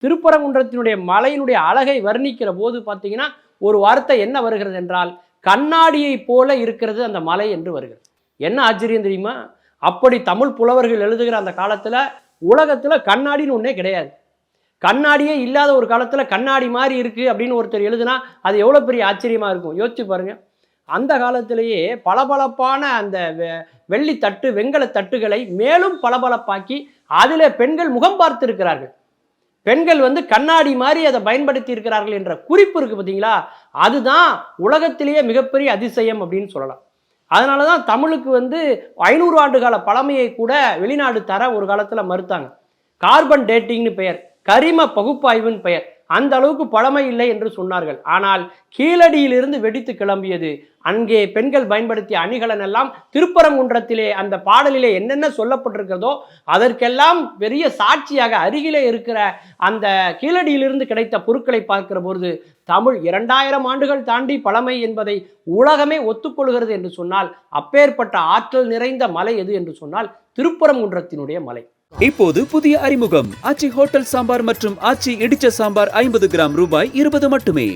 திருப்பரங்குன்றத்தினுடைய மலையினுடைய அழகை வர்ணிக்கிற போது பார்த்தீங்கன்னா ஒரு வார்த்தை என்ன வருகிறது என்றால் கண்ணாடியை போல இருக்கிறது அந்த மலை என்று வருகிறது. என்ன ஆச்சரியம் தெரியுமா? அப்படி தமிழ் புலவர்கள் எழுதுகிற அந்த காலத்தில் உலகத்தில் கண்ணாடின்னு ஒன்றே கிடையாது. கண்ணாடியே இல்லாத ஒரு காலத்தில் கண்ணாடி மாதிரி இருக்குது அப்படின்னு ஒருத்தர் எழுதுனா அது எவ்வளோ பெரிய ஆச்சரியமாக இருக்கும். யோசிச்சு பாருங்கள். அந்த காலத்திலேயே பளபளப்பான அந்த வெள்ளி தட்டு வெண்கல தட்டுகளை மேலும் பளபளப்பாக்கி அதில் பெண்கள் முகம் பார்த்து இருக்கிறார்கள். பெண்கள் கண்ணாடி மாதிரி அதை பயன்படுத்தி இருக்கிறார்கள் என்ற குறிப்பு இருக்கு பார்த்தீங்களா? அதுதான் உலகத்திலேயே மிகப்பெரிய அதிசயம் அப்படின்னு சொல்லலாம். அதனால தான் தமிழுக்கு 500 ஆண்டுகால பழமையை கூட வெளிநாடு தர ஒரு காலத்தில் மறுத்தாங்க. கார்பன் டேட்டிங்னு பெயர், கரிம பகுப்பாய்வுன்னு பெயர். அந்த அளவுக்கு பழமை இல்லை என்று சொன்னார்கள். ஆனால் கீழடியிலிருந்து வெடித்து கிளம்பியது. அங்கே பெண்கள் பயன்படுத்திய அணிகலன் எல்லாம் திருப்பரங்குன்றத்திலே அந்த பாடலிலே என்னென்ன சொல்லப்பட்டிருக்கிறதோ அதற்கெல்லாம் பெரிய சாட்சியாக அருகிலே இருக்கிற அந்த கீழடியிலிருந்து கிடைத்த பொருட்களை பார்க்கிற பொழுது தமிழ் 2000 ஆண்டுகள் தாண்டி பழமை என்பதை உலகமே ஒத்துக்கொள்கிறது என்று சொன்னால் அப்பேற்பட்ட ஆற்றல் நிறைந்த மலை எது என்று சொன்னால் திருப்பரங்குன்றத்தினுடைய மலை. இப்போது புதிய அறிமுகம் ஆச்சி ஹோட்டல் சாம்பார் மற்றும் ஆச்சி இடிச்ச சாம்பார் 50 கிராம் ரூபாய் 20 மட்டுமே.